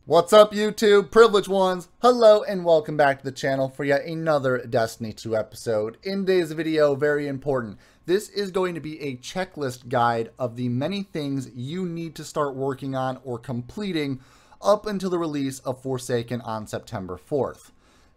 What's up, YouTube? Privileged ones, hello and welcome back to the channel for yet another Destiny 2 episode. In today's video, very important, this is going to be a checklist guide of the many things you need to start working on or completing up until the release of Forsaken on September 4th.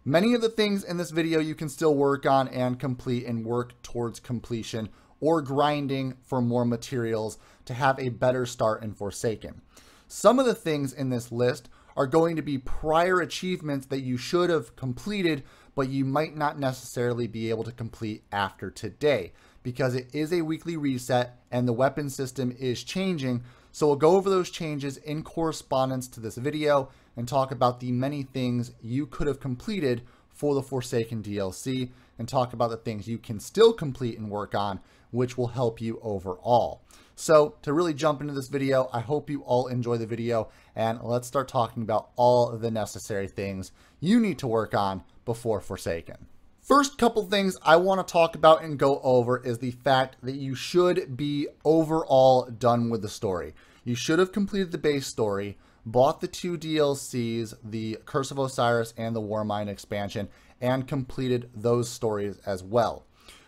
Many of the things in this video you can still work on and complete and work towards completion or grinding for more materials to have a better start in Forsaken. Some of the things in this list are going to be prior achievements that you should have completed, but you might not necessarily be able to complete after today because it is a weekly reset and the weapon system is changing. So we'll go over those changes in correspondence to this video and talk about the many things you could have completed for the Forsaken DLC and talk about the things you can still complete and work on, which will help you overall. So to really jump into this video, I hope you all enjoy the video and let's start talking about all of the necessary things you need to work on before Forsaken. First couple things I want to talk about and go over is the fact that you should be overall done with the story. You should have completed the base story, bought the 2 DLCs, the Curse of Osiris and the Warmind expansion, and completed those stories as well.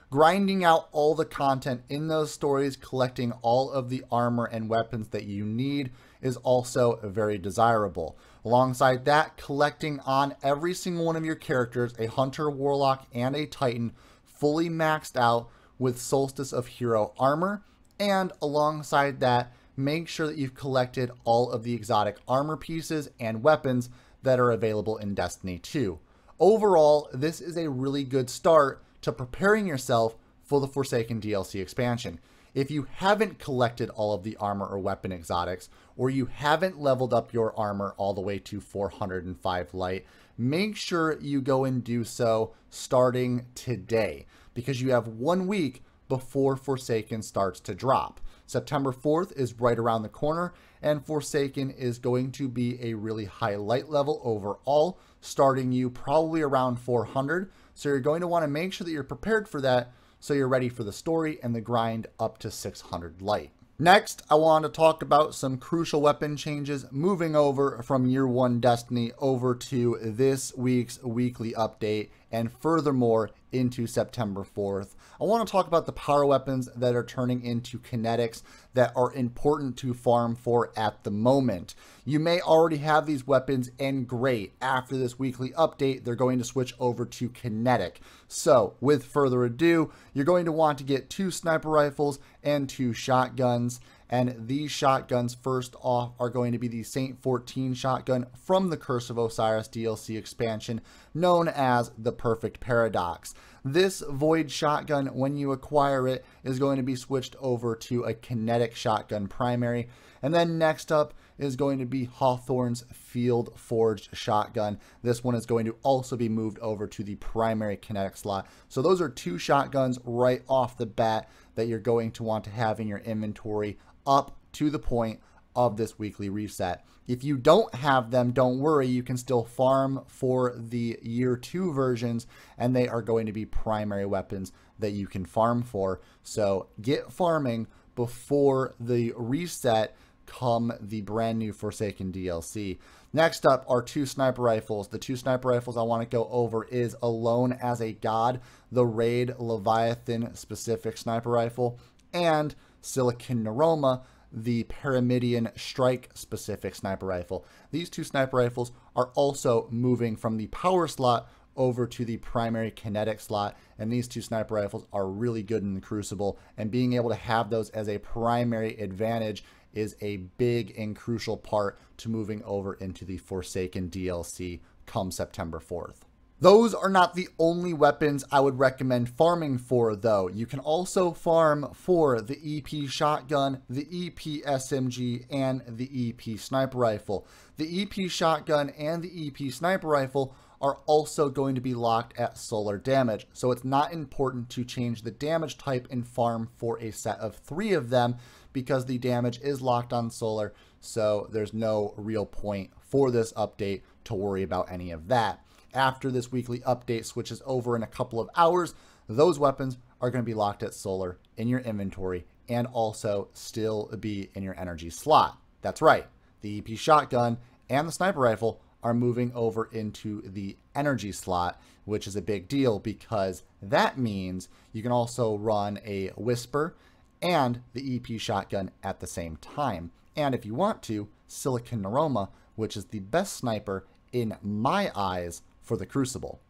Grinding out all the content in those stories, collecting all of the armor and weapons that you need is also very desirable. Alongside that, collecting on every single one of your characters, a Hunter, Warlock, and a Titan, fully maxed out with Solstice of Hero armor. And alongside that, make sure that you've collected all of the exotic armor pieces and weapons that are available in Destiny 2. Overall, this is a really good start to preparing yourself for the Forsaken DLC expansion. If you haven't collected all of the armor or weapon exotics, or you haven't leveled up your armor all the way to 405 light, make sure you go and do so starting today, because you have 1 week before Forsaken starts to drop. September 4th is right around the corner, and Forsaken is going to be a really high light level overall, starting you probably around 400. So you're going to want to make sure that you're prepared for that so you're ready for the story and the grind up to 600 light. Next, I want to talk about some crucial weapon changes moving over from Year 1 Destiny over to this week's weekly update and furthermore into September 4th. I want to talk about the power weapons that are turning into kinetics that are important to farm for at the moment. You may already have these weapons and great. After this weekly update, they're going to switch over to kinetic. So with further ado, you're going to want to get 2 sniper rifles and 2 shotguns. And these shotguns, first off, are going to be the Saint 14 shotgun from the Curse of Osiris DLC expansion, known as the Perfect Paradox. This Void shotgun, when you acquire it, is going to be switched over to a kinetic shotgun primary. And then next up is going to be Hawthorne's Field Forged shotgun. This one is going to also be moved over to the primary kinetic slot. So those are 2 shotguns right off the bat that you're going to want to have in your inventory up to the point of this weekly reset. If you don't have them, don't worry, you can still farm for the Year 2 versions, and they are going to be primary weapons that you can farm for. So get farming before the reset come the brand new Forsaken DLC. Next up are 2 sniper rifles. The 2 sniper rifles I want to go over is Alone as a God, the Raid Leviathan specific sniper rifle, and Silicon Neuroma, the Pyramidion Strike specific sniper rifle. These 2 sniper rifles are also moving from the power slot over to the primary kinetic slot, and these 2 sniper rifles are really good in the Crucible, and being able to have those as a primary advantage is a big and crucial part to moving over into the Forsaken DLC come September 4th. Those are not the only weapons I would recommend farming for, though. You can also farm for the EP shotgun, the EP SMG, and the EP sniper rifle. The EP shotgun and the EP sniper rifle are also going to be locked at solar damage, so it's not important to change the damage type and farm for a set of 3 of them because the damage is locked on solar, so there's no real point for this update to worry about any of that. after this weekly update switches over in a couple of hours, those weapons are going to be locked at solar in your inventory and also still be in your energy slot. That's right. The EP shotgun and the sniper rifle are moving over into the energy slot, which is a big deal because that means you can also run a Whisper and the EP shotgun at the same time. And if you want to, Silicon Neuroma, which is the best sniper in my eyes for the Crucible.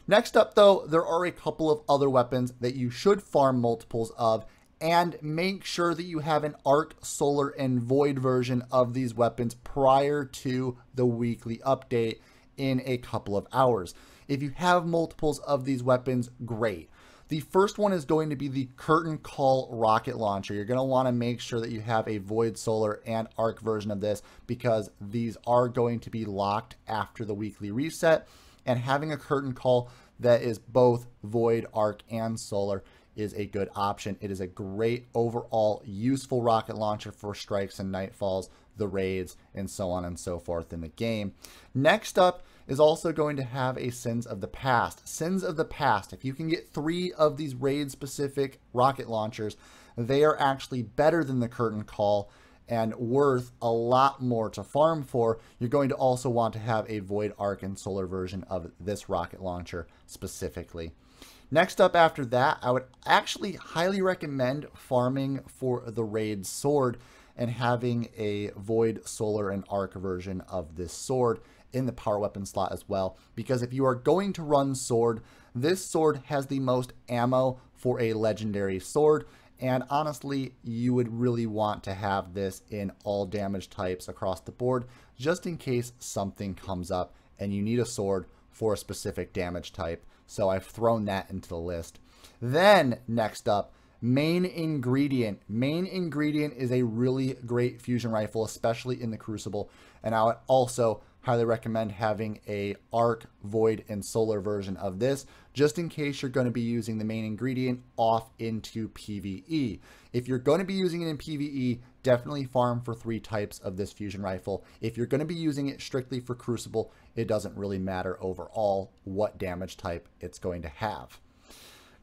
Next up though, there are a couple of other weapons that you should farm multiples of, and make sure that you have an Arc, Solar, and Void version of these weapons prior to the weekly update in a couple of hours. If you have multiples of these weapons, great. The first one is going to be the Curtain Call rocket launcher. You're going to want to make sure that you have a Void, Solar, and Arc version of this because these are going to be locked after the weekly reset, and having a Curtain Call that is both Void, Arc, and Solar is a good option. It is a great overall useful rocket launcher for strikes and nightfalls, the raids, and so on and so forth in the game. Next up is also going to have a Sins of the Past. Sins of the Past, if you can get 3 of these raid specific rocket launchers, they are actually better than the Curtain Call and worth a lot more to farm for. You're going to also want to have a Void, Arc, and Solar version of this rocket launcher specifically. Next up after that, I would actually highly recommend farming for the Raid Sword and having a Void, Solar, and Arc version of this sword in the power weapon slot as well. Because if you are going to run sword, this sword has the most ammo for a legendary sword. And honestly, you would really want to have this in all damage types across the board, just in case something comes up and you need a sword for a specific damage type. So I've thrown that into the list. Then next up, Main Ingredient. Main Ingredient is a really great fusion rifle, especially in the Crucible. And I would also highly recommend having a Arc, Void, and Solar version of this, just in case you're going to be using the Main Ingredient off into PvE. If you're going to be using it in PvE, definitely farm for 3 types of this fusion rifle. If you're going to be using it strictly for Crucible, it doesn't really matter overall what damage type it's going to have.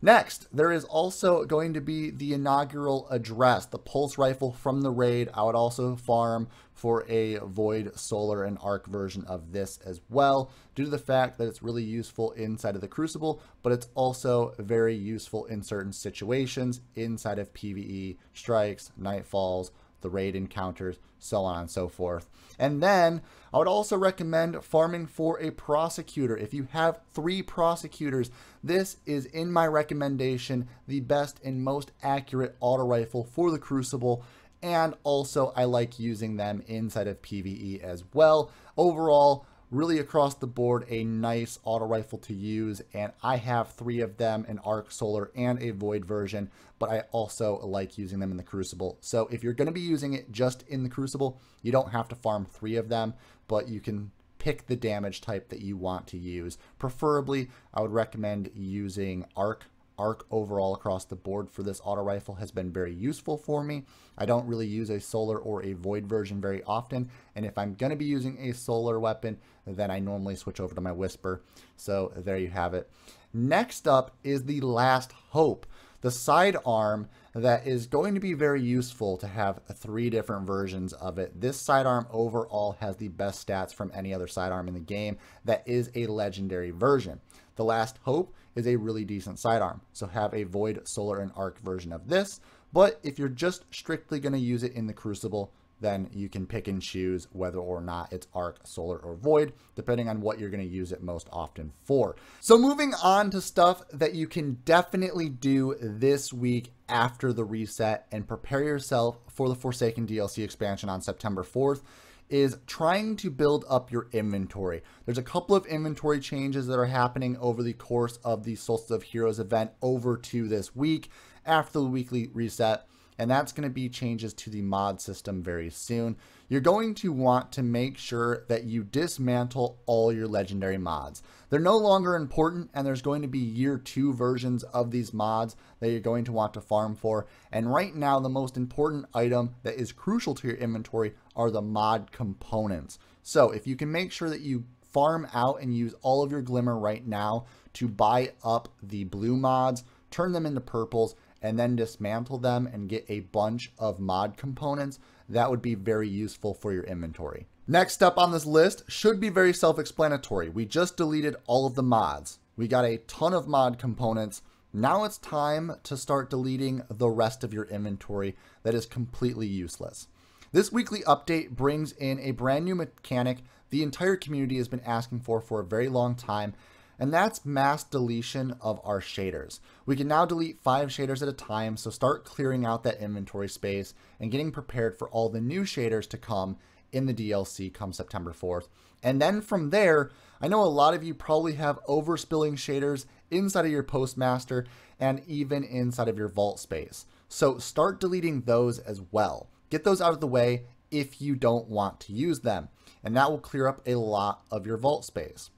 Next, there is also going to be the inaugural Address, the pulse rifle from the raid. I would also farm for a Void, Solar, and Arc version of this as well, due to the fact that it's really useful inside of the Crucible, but it's also very useful in certain situations inside of PvE, strikes, nightfalls, the raid encounters, so on and so forth. And then I would also recommend farming for a Prosecutor. If you have 3 Prosecutors, this is, in my recommendation, the best and most accurate auto rifle for the Crucible. And also I like using them inside of PvE as well. Overall, really across the board, a nice auto rifle to use, and I have 3 of them, an Arc, Solar, and a Void version, but I also like using them in the Crucible. So if you're going to be using it just in the Crucible, you don't have to farm 3 of them, but you can pick the damage type that you want to use. Preferably, I would recommend using Arc. Arc overall across the board for this auto rifle has been very useful for me. I don't really use a Solar or a Void version very often, and if I'm going to be using a Solar weapon, then I normally switch over to my Whisper. So there you have it. Next up is the Last Hope, the sidearm that is going to be very useful to have 3 different versions of it. This sidearm overall has the best stats from any other sidearm in the game that is a legendary version. The Last Hope is a really decent sidearm, so have a Void, Solar, and Arc version of this. But if you're just strictly going to use it in the Crucible, then you can pick and choose whether or not it's Arc, Solar, or Void, depending on what you're going to use it most often for. So moving on to stuff that you can definitely do this week after the reset and prepare yourself for the Forsaken DLC expansion on September 4th, is trying to build up your inventory. There's a couple of inventory changes that are happening over the course of the Solstice of Heroes event over to this week after the weekly reset, and that's going to be changes to the mod system very soon. You're going to want to make sure that you dismantle all your legendary mods. They're no longer important, and there's going to be year 2 versions of these mods that you're going to want to farm for. And right now, the most important item that is crucial to your inventory are the mod components. So if you can make sure that you farm out and use all of your glimmer right now to buy up the blue mods, turn them into purples, and then dismantle them and get a bunch of mod components, that would be very useful for your inventory. Next up on this list should be very self-explanatory. We just deleted all of the mods. We got a ton of mod components. Now it's time to start deleting the rest of your inventory that is completely useless. This weekly update brings in a brand new mechanic the entire community has been asking for a very long time, and that's mass deletion of our shaders. We can now delete 5 shaders at a time, so start clearing out that inventory space and getting prepared for all the new shaders to come in the DLC come September 4th. And then from there, I know a lot of you probably have overspilling shaders inside of your Postmaster and even inside of your vault space. So start deleting those as well. Get those out of the way if you don't want to use them, and that will clear up a lot of your vault space.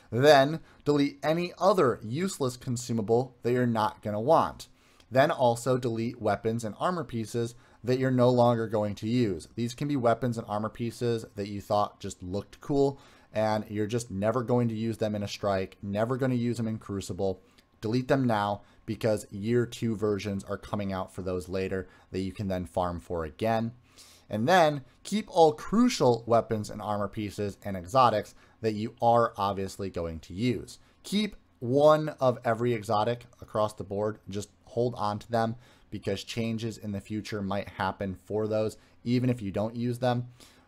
Then delete any other useless consumable that you're not going to want. Then also delete weapons and armor pieces that you're no longer going to use. These can be weapons and armor pieces that you thought just looked cool, and you're just never going to use them in a strike, never going to use them in Crucible. Delete them now, because year 2 versions are coming out for those later that you can then farm for again. And then keep all crucial weapons and armor pieces and exotics that you are obviously going to use. Keep one of every exotic across the board. Just hold on to them, because changes in the future might happen for those, even if you don't use them.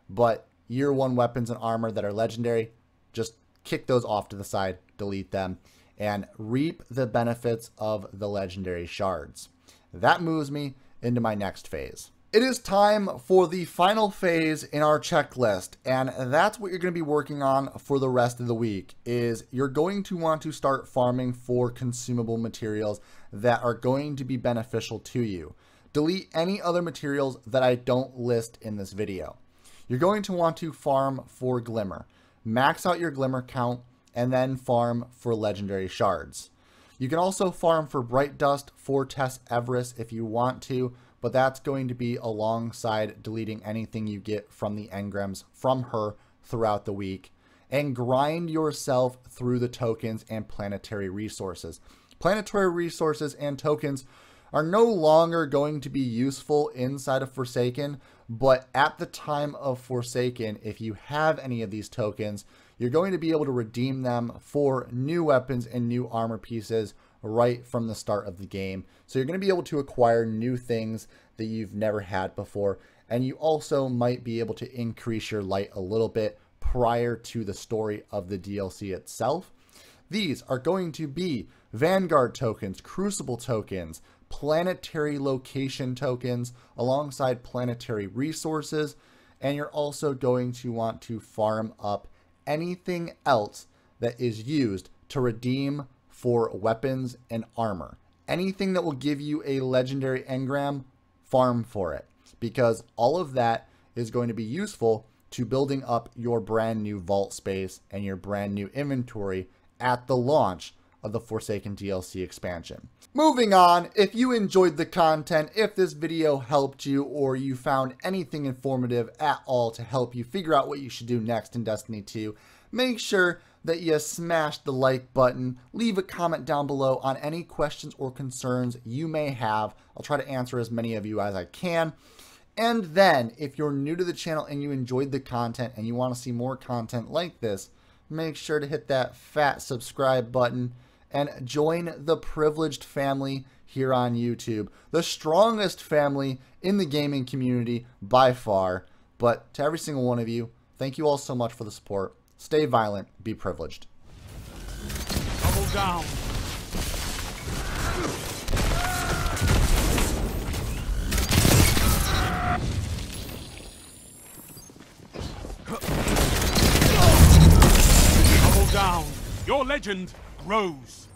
But year 1 weapons and armor that are legendary, just kick those off to the side, delete them, and reap the benefits of the legendary shards. That moves me into my next phase. It is time for the final phase in our checklist, and that's what you're going to be working on for the rest of the week. Is you're going to want to start farming for consumable materials that are going to be beneficial to you. Delete any other materials that I don't list in this video. You're going to want to farm for glimmer. Max out your glimmer count and then farm for legendary shards. You can also farm for bright dust for Tess Everest if you want to, but that's going to be alongside deleting anything you get from the engrams from her throughout the week. And grind yourself through the tokens and planetary resources. Planetary resources and tokens are no longer going to be useful inside of Forsaken, but at the time of Forsaken, if you have any of these tokens, you're going to be able to redeem them for new weapons and new armor pieces right from the start of the game. So you're going to be able to acquire new things that you've never had before, and you also might be able to increase your light a little bit prior to the story of the DLC itself. These are going to be Vanguard tokens, Crucible tokens, planetary location tokens, alongside planetary resources, and you're also going to want to farm up anything else that is used to redeem for weapons and armor. Anything that will give you a legendary engram, farm for it, because all of that is going to be useful to building up your brand new vault space and your brand new inventory at the launch of the Forsaken DLC expansion. Moving on, if you enjoyed the content, if this video helped you, or you found anything informative at all to help you figure out what you should do next in Destiny 2, make sure that you smash the like button, leave a comment down below on any questions or concerns you may have. I'll try to answer as many of you as I can. And then, if you're new to the channel and you enjoyed the content and you want to see more content like this, make sure to hit that fat subscribe button and join the privileged family here on YouTube. The strongest family in the gaming community by far. But to every single one of you, thank you all so much for the support. Stay violent, be privileged. Double down. Double down. Your legend grows.